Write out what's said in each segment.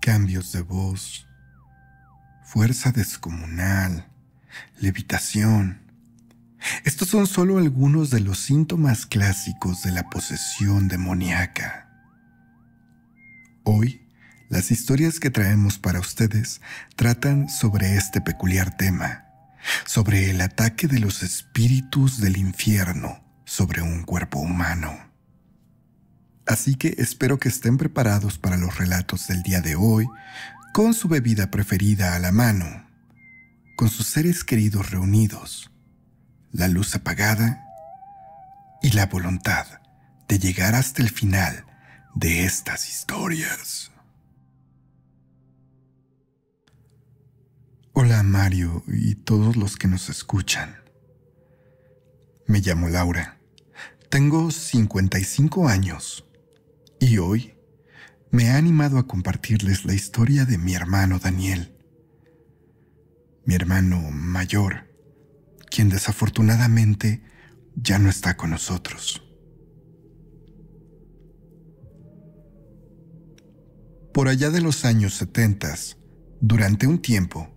cambios de voz, fuerza descomunal, levitación. Estos son solo algunos de los síntomas clásicos de la posesión demoníaca. Hoy, las historias que traemos para ustedes tratan sobre este peculiar tema, sobre el ataque de los espíritus del infierno sobre un cuerpo humano. Así que espero que estén preparados para los relatos del día de hoy, con su bebida preferida a la mano, con sus seres queridos reunidos, la luz apagada y la voluntad de llegar hasta el final de estas historias. Hola Mario y todos los que nos escuchan. Me llamo Laura, tengo 55 años y hoy me he animado a compartirles la historia de mi hermano Daniel, mi hermano mayor, quien desafortunadamente ya no está con nosotros. Por allá de los años 70, durante un tiempo,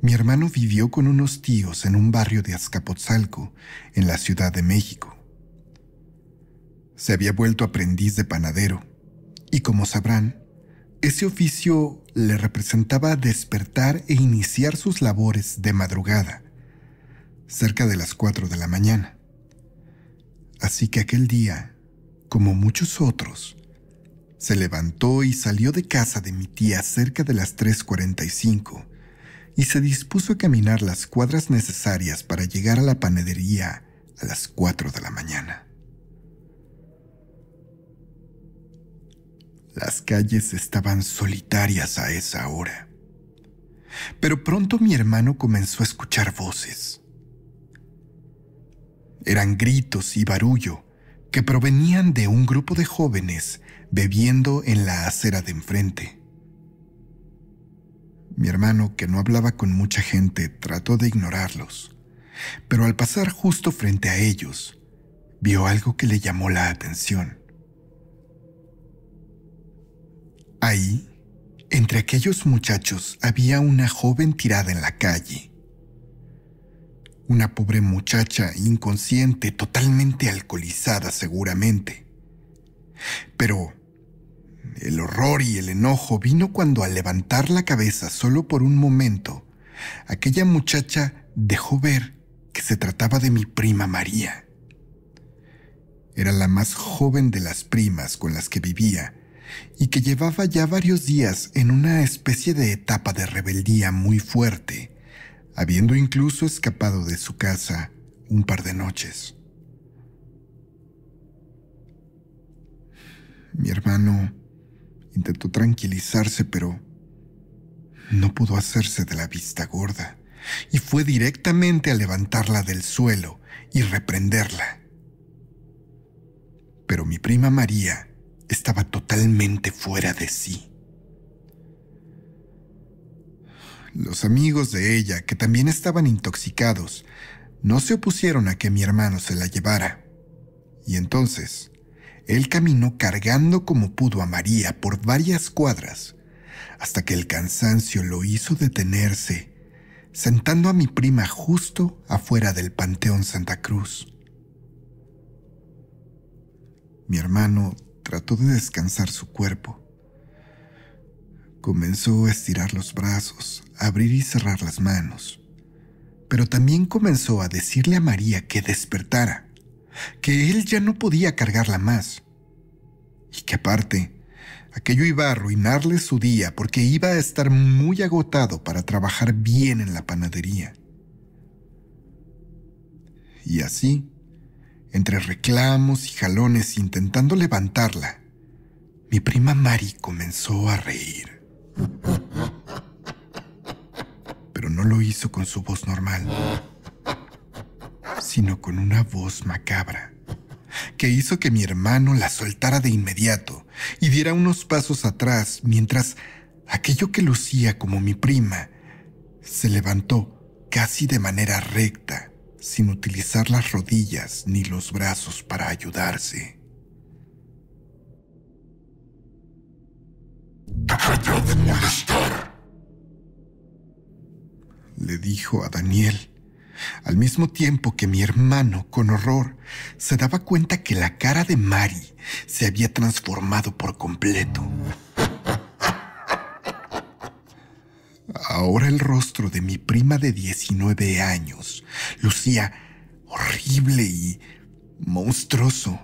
mi hermano vivió con unos tíos en un barrio de Azcapotzalco, en la Ciudad de México. Se había vuelto aprendiz de panadero, y como sabrán, ese oficio le representaba despertar e iniciar sus labores de madrugada, cerca de las 4 de la mañana. Así que aquel día, como muchos otros, se levantó y salió de casa de mi tía cerca de las 3:45 y se dispuso a caminar las cuadras necesarias para llegar a la panadería a las 4 de la mañana. Las calles estaban solitarias a esa hora. Pero pronto mi hermano comenzó a escuchar voces. Eran gritos y barullo que provenían de un grupo de jóvenes bebiendo en la acera de enfrente. Mi hermano, que no hablaba con mucha gente, trató de ignorarlos, pero al pasar justo frente a ellos, vio algo que le llamó la atención. Ahí, entre aquellos muchachos, había una joven tirada en la calle. Una pobre muchacha inconsciente, totalmente alcoholizada seguramente. Pero el horror y el enojo vino cuando, al levantar la cabeza solo por un momento, aquella muchacha dejó ver que se trataba de mi prima María. Era la más joven de las primas con las que vivía y que llevaba ya varios días en una especie de etapa de rebeldía muy fuerte, habiendo incluso escapado de su casa un par de noches. Mi hermano intentó tranquilizarse, pero no pudo hacerse de la vista gorda y fue directamente a levantarla del suelo y reprenderla. Pero mi prima María estaba totalmente fuera de sí. Los amigos de ella, que también estaban intoxicados, no se opusieron a que mi hermano se la llevara. Y entonces, él caminó cargando como pudo a María por varias cuadras, hasta que el cansancio lo hizo detenerse, sentando a mi prima justo afuera del Panteón Santa Cruz. Mi hermano trató de descansar su cuerpo. Comenzó a estirar los brazos, a abrir y cerrar las manos, pero también comenzó a decirle a María que despertara, que él ya no podía cargarla más, y que aparte, aquello iba a arruinarle su día porque iba a estar muy agotado para trabajar bien en la panadería. Y así, entre reclamos y jalones intentando levantarla, mi prima Mari comenzó a reír. Pero no lo hizo con su voz normal, sino con una voz macabra, que hizo que mi hermano la soltara de inmediato y diera unos pasos atrás, mientras aquello que lucía como mi prima se levantó casi de manera recta, sin utilizar las rodillas ni los brazos para ayudarse. ¡Deja de molestar!, le dijo a Daniel, al mismo tiempo que mi hermano, con horror, se daba cuenta que la cara de Mari se había transformado por completo. Ahora el rostro de mi prima de 19 años lucía horrible y monstruoso,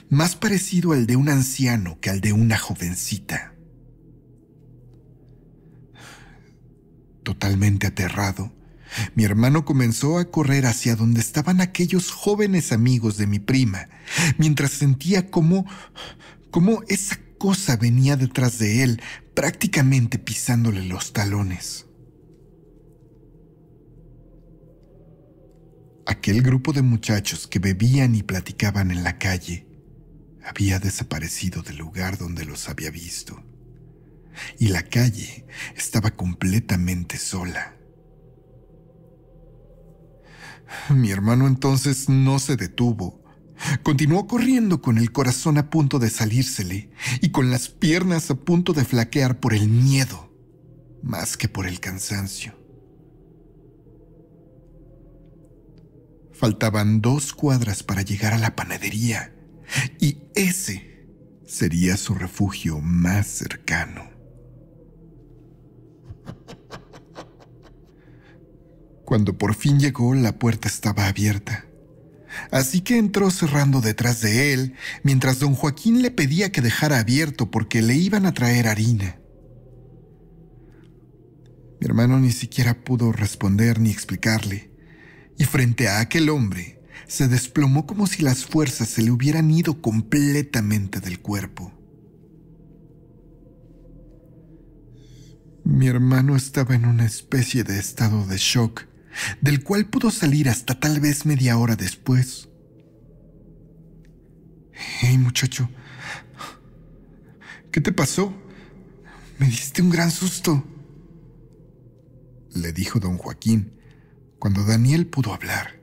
más parecido al de un anciano que al de una jovencita. Totalmente aterrado, mi hermano comenzó a correr hacia donde estaban aquellos jóvenes amigos de mi prima, mientras sentía cómo esa cosa venía detrás de él, prácticamente pisándole los talones. Aquel grupo de muchachos que bebían y platicaban en la calle había desaparecido del lugar donde los había visto, y la calle estaba completamente sola. Mi hermano entonces no se detuvo. Continuó corriendo con el corazón a punto de salírsele y con las piernas a punto de flaquear por el miedo, más que por el cansancio. Faltaban 2 cuadras para llegar a la panadería, y ese sería su refugio más cercano. Cuando por fin llegó, la puerta estaba abierta. Así que entró cerrando detrás de él, mientras don Joaquín le pedía que dejara abierto porque le iban a traer harina. Mi hermano ni siquiera pudo responder ni explicarle, y frente a aquel hombre se desplomó como si las fuerzas se le hubieran ido completamente del cuerpo. Mi hermano estaba en una especie de estado de shock, del cual pudo salir hasta tal vez media hora después. «Hey, muchacho, ¿qué te pasó? Me diste un gran susto», le dijo don Joaquín, cuando Daniel pudo hablar.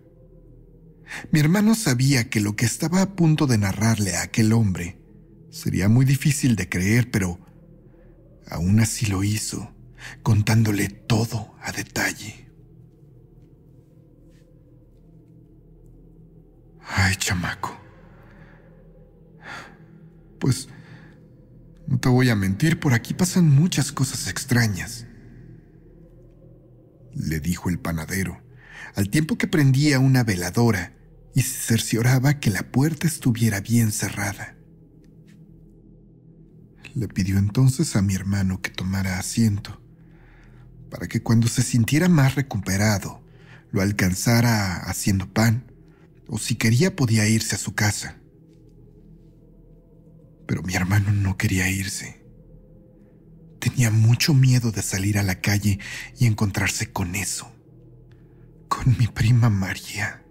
Mi hermano sabía que lo que estaba a punto de narrarle a aquel hombre sería muy difícil de creer, pero aún así lo hizo, contándole todo a detalle. «Ay, chamaco, pues no te voy a mentir, por aquí pasan muchas cosas extrañas», le dijo el panadero, al tiempo que prendía una veladora y se cercioraba que la puerta estuviera bien cerrada. Le pidió entonces a mi hermano que tomara asiento, para que cuando se sintiera más recuperado, lo alcanzara haciendo pan, o si quería podía irse a su casa. Pero mi hermano no quería irse. Tenía mucho miedo de salir a la calle y encontrarse con eso, con mi prima María.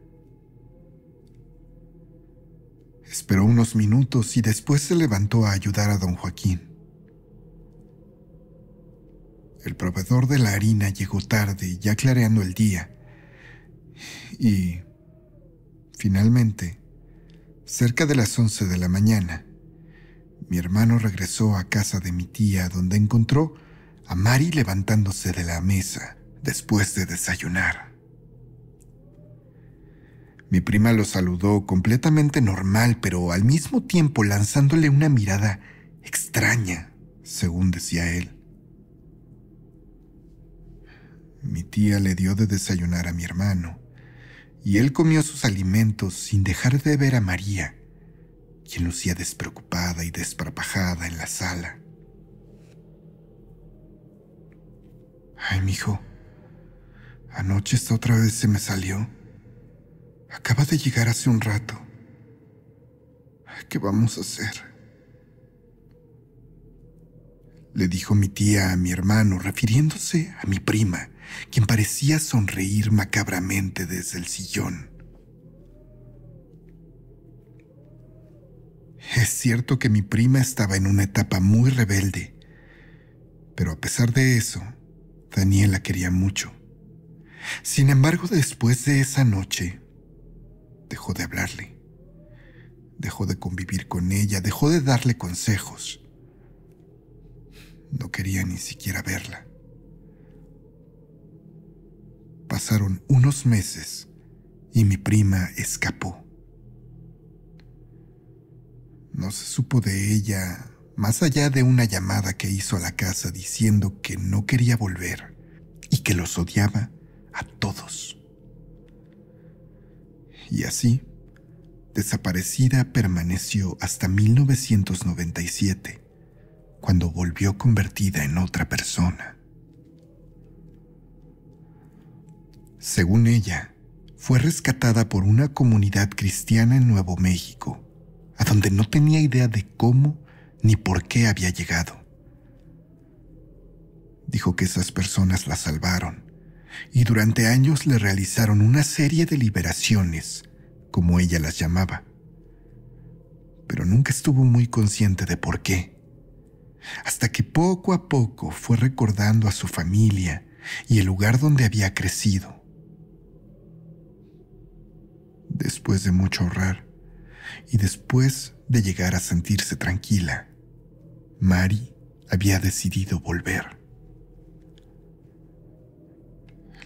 Esperó unos minutos y después se levantó a ayudar a don Joaquín. El proveedor de la harina llegó tarde, ya clareando el día, y finalmente, cerca de las 11 de la mañana, mi hermano regresó a casa de mi tía, donde encontró a Mari levantándose de la mesa después de desayunar. Mi prima lo saludó completamente normal, pero al mismo tiempo lanzándole una mirada extraña, según decía él. Mi tía le dio de desayunar a mi hermano, y él comió sus alimentos sin dejar de ver a María, quien lucía despreocupada y desparpajada en la sala. «Ay, mijo, anoche esta otra vez se me salió. Acaba de llegar hace un rato. ¿Qué vamos a hacer?», le dijo mi tía a mi hermano, refiriéndose a mi prima, quien parecía sonreír macabramente desde el sillón. Es cierto que mi prima estaba en una etapa muy rebelde, pero a pesar de eso, Daniel la quería mucho. Sin embargo, después de esa noche, dejó de hablarle, dejó de convivir con ella, dejó de darle consejos. No quería ni siquiera verla. Pasaron unos meses y mi prima escapó. No se supo de ella más allá de una llamada que hizo a la casa diciendo que no quería volver y que los odiaba a todos. Y así, desaparecida permaneció hasta 1997, cuando volvió convertida en otra persona. Según ella, fue rescatada por una comunidad cristiana en Nuevo México, a donde no tenía idea de cómo ni por qué había llegado. Dijo que esas personas la salvaron y durante años le realizaron una serie de liberaciones, como ella las llamaba, pero nunca estuvo muy consciente de por qué, hasta que poco a poco fue recordando a su familia y el lugar donde había crecido. Después de mucho ahorrar y después de llegar a sentirse tranquila, Mari había decidido volver.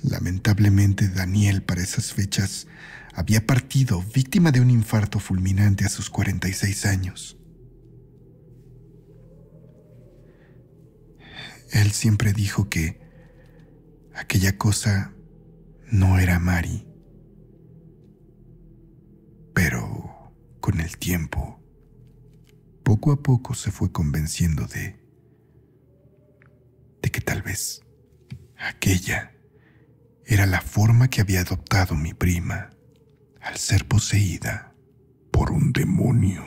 Lamentablemente, Daniel para esas fechas había partido víctima de un infarto fulminante a sus 46 años. Él siempre dijo que aquella cosa no era Mari. Pero con el tiempo, poco a poco se fue convenciendo de que tal vez aquella era la forma que había adoptado mi prima al ser poseída por un demonio.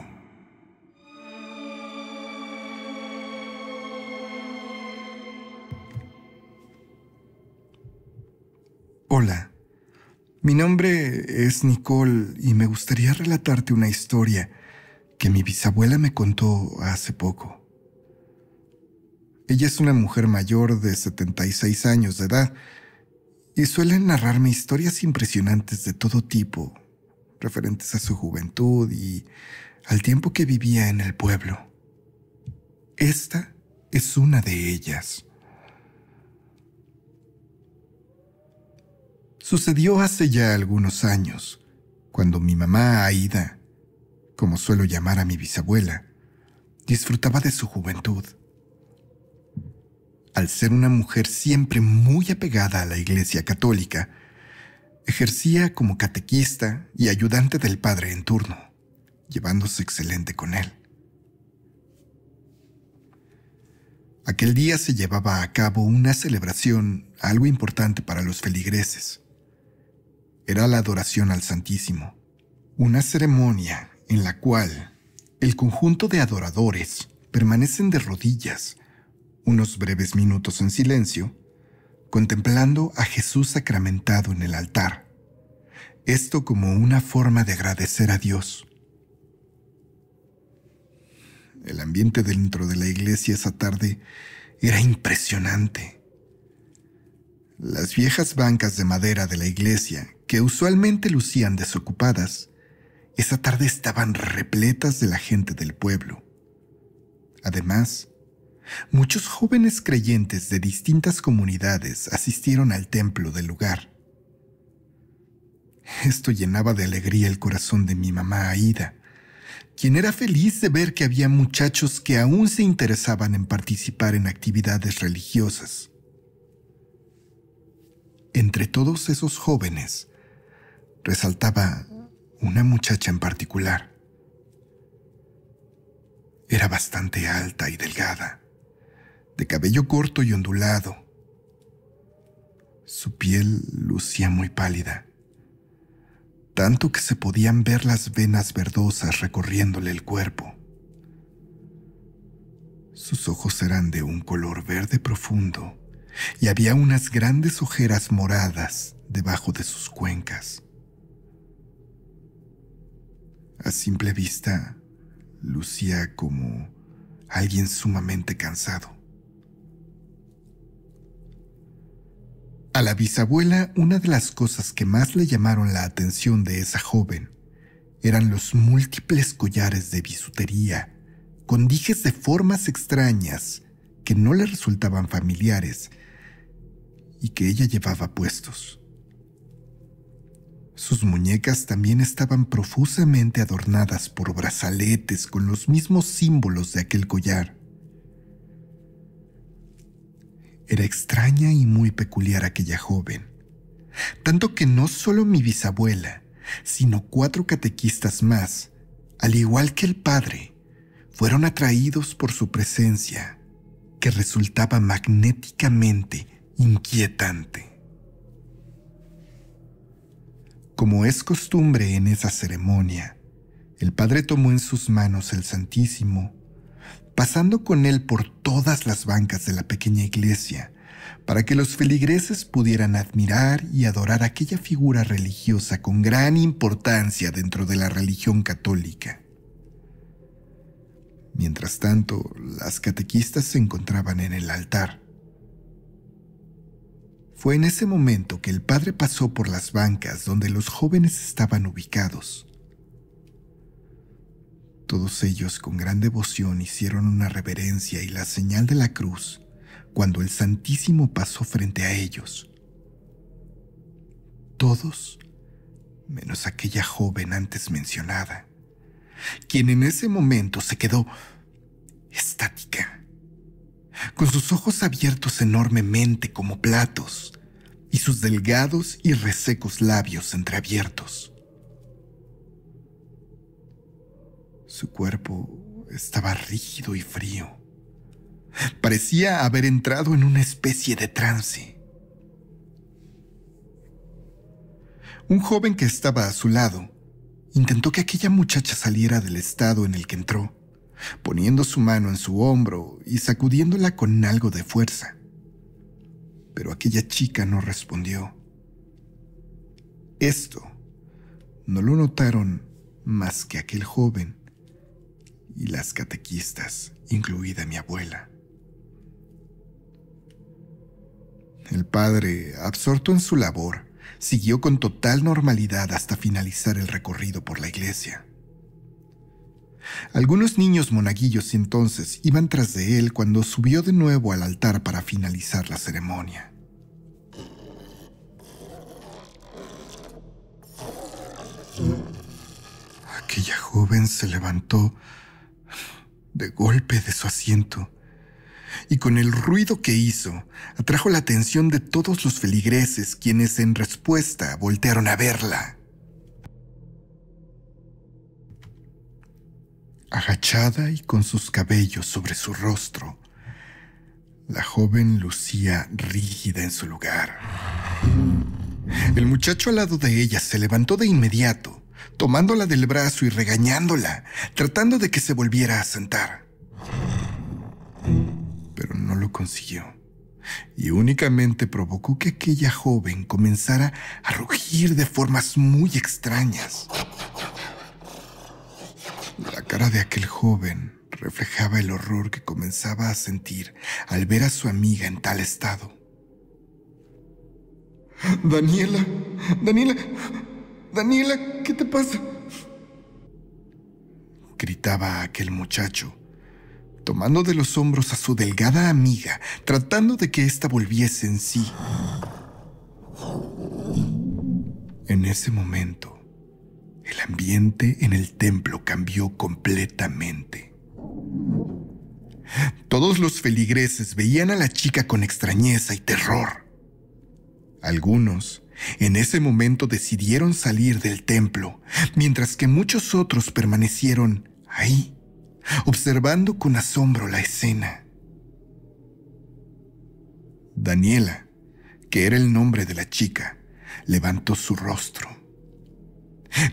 Hola, mi nombre es Nicole y me gustaría relatarte una historia que mi bisabuela me contó hace poco. Ella es una mujer mayor de 76 años de edad y suele narrarme historias impresionantes de todo tipo, referentes a su juventud y al tiempo que vivía en el pueblo. Esta es una de ellas. Sucedió hace ya algunos años, cuando mi mamá Aida, como suelo llamar a mi bisabuela, disfrutaba de su juventud. Al ser una mujer siempre muy apegada a la Iglesia Católica, ejercía como catequista y ayudante del padre en turno, llevándose excelente con él. Aquel día se llevaba a cabo una celebración algo importante para los feligreses. Era la adoración al Santísimo, una ceremonia en la cual el conjunto de adoradores permanecen de rodillas unos breves minutos en silencio, contemplando a Jesús sacramentado en el altar. Esto como una forma de agradecer a Dios. El ambiente dentro de la iglesia esa tarde era impresionante. Las viejas bancas de madera de la iglesia, que usualmente lucían desocupadas, esa tarde estaban repletas de la gente del pueblo. Además, muchos jóvenes creyentes de distintas comunidades asistieron al templo del lugar. Esto llenaba de alegría el corazón de mi mamá Aida, quien era feliz de ver que había muchachos que aún se interesaban en participar en actividades religiosas. Entre todos esos jóvenes, resaltaba una muchacha en particular. Era bastante alta y delgada, de cabello corto y ondulado. Su piel lucía muy pálida, tanto que se podían ver las venas verdosas recorriéndole el cuerpo. Sus ojos eran de un color verde profundo y había unas grandes ojeras moradas debajo de sus cuencas. A simple vista, lucía como alguien sumamente cansado. A la bisabuela, una de las cosas que más le llamaron la atención de esa joven eran los múltiples collares de bisutería con dijes de formas extrañas que no le resultaban familiares y que ella llevaba puestos. Sus muñecas también estaban profusamente adornadas por brazaletes con los mismos símbolos de aquel collar. Era extraña y muy peculiar aquella joven, tanto que no solo mi bisabuela, sino 4 catequistas más, al igual que el padre, fueron atraídos por su presencia, que resultaba magnéticamente inquietante. Como es costumbre en esa ceremonia, el padre tomó en sus manos el Santísimo, pasando con él por todas las bancas de la pequeña iglesia, para que los feligreses pudieran admirar y adorar aquella figura religiosa con gran importancia dentro de la religión católica. Mientras tanto, las catequistas se encontraban en el altar. Fue en ese momento que el padre pasó por las bancas donde los jóvenes estaban ubicados. Todos ellos con gran devoción hicieron una reverencia y la señal de la cruz cuando el Santísimo pasó frente a ellos. Todos, menos aquella joven antes mencionada, quien en ese momento se quedó estática, con sus ojos abiertos enormemente como platos y sus delgados y resecos labios entreabiertos. Su cuerpo estaba rígido y frío. Parecía haber entrado en una especie de trance. Un joven que estaba a su lado intentó que aquella muchacha saliera del estado en el que entró, poniendo su mano en su hombro y sacudiéndola con algo de fuerza. Pero aquella chica no respondió. Esto no lo notaron más que aquel joven y las catequistas, incluida mi abuela. El padre, absorto en su labor, siguió con total normalidad hasta finalizar el recorrido por la iglesia. Algunos niños monaguillos entonces iban tras de él cuando subió de nuevo al altar para finalizar la ceremonia. Aquella joven se levantó de golpe de su asiento y con el ruido que hizo atrajo la atención de todos los feligreses, quienes en respuesta voltearon a verla. Agachada y con sus cabellos sobre su rostro, la joven lucía rígida en su lugar. El muchacho al lado de ella se levantó de inmediato, tomándola del brazo y regañándola, tratando de que se volviera a sentar. Pero no lo consiguió, y únicamente provocó que aquella joven comenzara a rugir de formas muy extrañas. La cara de aquel joven reflejaba el horror que comenzaba a sentir al ver a su amiga en tal estado. Daniela, ¿qué te pasa? Gritaba aquel muchacho, tomando de los hombros a su delgada amiga, tratando de que ésta volviese en sí. En ese momento, el ambiente en el templo cambió completamente. Todos los feligreses veían a la chica con extrañeza y terror. Algunos, en ese momento, decidieron salir del templo, mientras que muchos otros permanecieron ahí, observando con asombro la escena. Daniela, que era el nombre de la chica, levantó su rostro.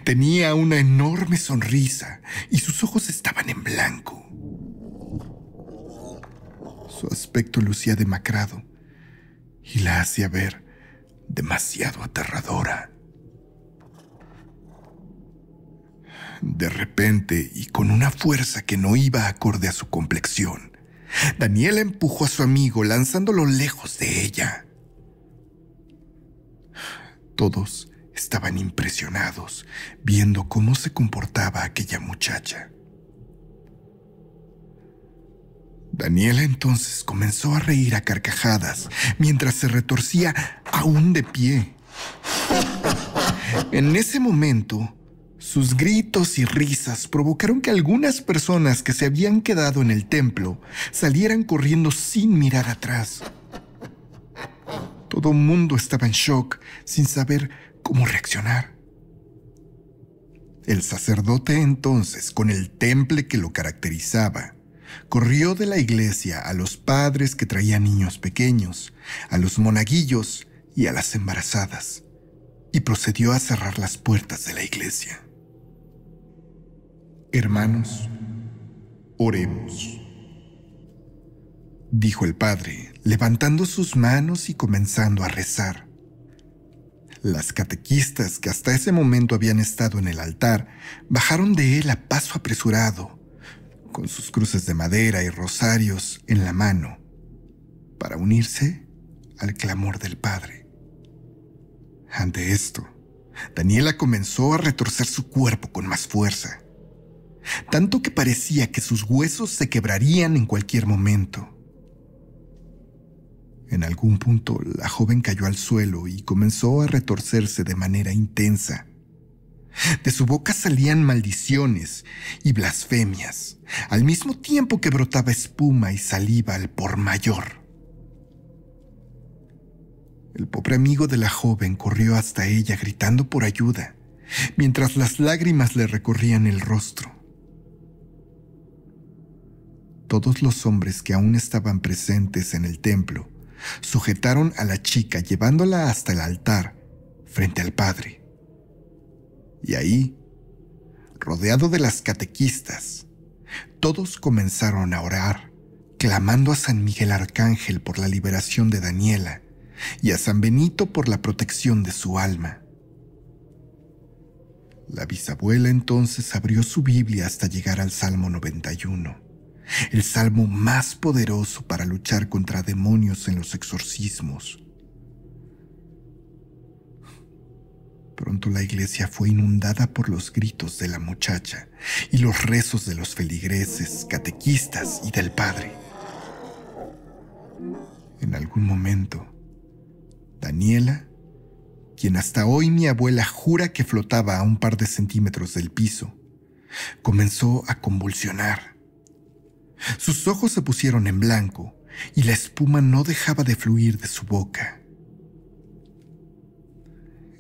Tenía una enorme sonrisa y sus ojos estaban en blanco. Su aspecto lucía demacrado y la hacía ver demasiado aterradora. De repente, y con una fuerza que no iba acorde a su complexión, Daniela empujó a su amigo, lanzándolo lejos de ella. Todos estaban impresionados viendo cómo se comportaba aquella muchacha. Daniela entonces comenzó a reír a carcajadas mientras se retorcía aún de pie. En ese momento, sus gritos y risas provocaron que algunas personas que se habían quedado en el templo salieran corriendo sin mirar atrás. Todo el mundo estaba en shock, sin saber cómo reaccionar. El sacerdote entonces, con el temple que lo caracterizaba, corrió de la iglesia a los padres que traían niños pequeños, a los monaguillos y a las embarazadas, y procedió a cerrar las puertas de la iglesia. Hermanos, oremos, dijo el padre, levantando sus manos y comenzando a rezar. Las catequistas que hasta ese momento habían estado en el altar bajaron de él a paso apresurado, con sus cruces de madera y rosarios en la mano, para unirse al clamor del padre. Ante esto, Daniela comenzó a retorcer su cuerpo con más fuerza, tanto que parecía que sus huesos se quebrarían en cualquier momento. En algún punto, la joven cayó al suelo y comenzó a retorcerse de manera intensa. De su boca salían maldiciones y blasfemias, al mismo tiempo que brotaba espuma y saliva al por mayor. El pobre amigo de la joven corrió hasta ella gritando por ayuda, mientras las lágrimas le recorrían el rostro. Todos los hombres que aún estaban presentes en el templo sujetaron a la chica llevándola hasta el altar frente al padre. Y ahí, rodeado de las catequistas, todos comenzaron a orar, clamando a San Miguel Arcángel por la liberación de Daniela y a San Benito por la protección de su alma. La bisabuela entonces abrió su Biblia hasta llegar al Salmo 91. El salmo más poderoso para luchar contra demonios en los exorcismos. Pronto la iglesia fue inundada por los gritos de la muchacha y los rezos de los feligreses, catequistas y del padre. En algún momento, Daniela, quien hasta hoy mi abuela jura que flotaba a un par de centímetros del piso, comenzó a convulsionar. Sus ojos se pusieron en blanco y la espuma no dejaba de fluir de su boca.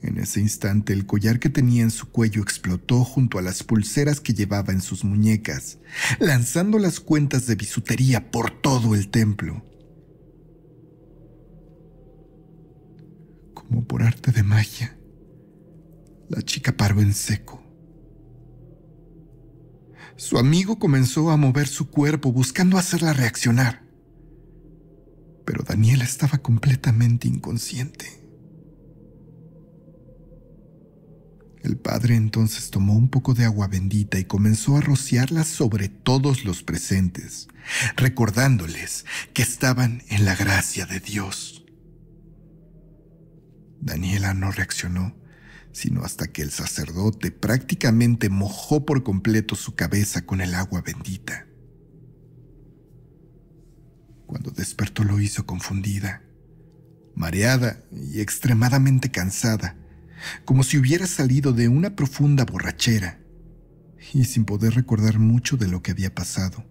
En ese instante, el collar que tenía en su cuello explotó junto a las pulseras que llevaba en sus muñecas, lanzando las cuentas de bisutería por todo el templo. Como por arte de magia, la chica paró en seco. Su amigo comenzó a mover su cuerpo buscando hacerla reaccionar, pero Daniela estaba completamente inconsciente. El padre entonces tomó un poco de agua bendita y comenzó a rociarla sobre todos los presentes, recordándoles que estaban en la gracia de Dios. Daniela no reaccionó, sino hasta que el sacerdote prácticamente mojó por completo su cabeza con el agua bendita. Cuando despertó lo hizo confundida, mareada y extremadamente cansada, como si hubiera salido de una profunda borrachera y sin poder recordar mucho de lo que había pasado.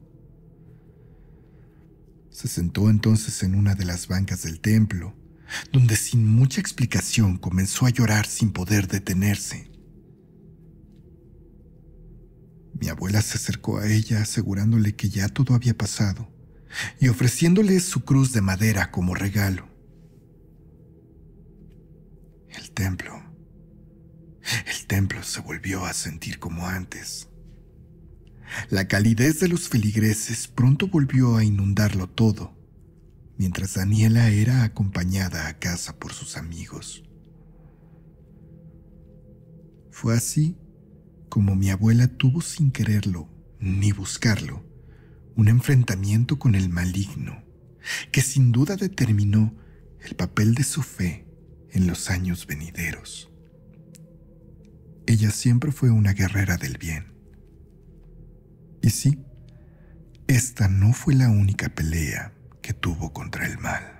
Se sentó entonces en una de las bancas del templo, donde sin mucha explicación comenzó a llorar sin poder detenerse. Mi abuela se acercó a ella asegurándole que ya todo había pasado y ofreciéndole su cruz de madera como regalo. El templo se volvió a sentir como antes. La calidez de los feligreses pronto volvió a inundarlo todo, mientras Daniela era acompañada a casa por sus amigos. Fue así como mi abuela tuvo, sin quererlo ni buscarlo, un enfrentamiento con el maligno, que sin duda determinó el papel de su fe en los años venideros. Ella siempre fue una guerrera del bien. Y sí, Esta no fue la única pelea que tuvo contra el mal.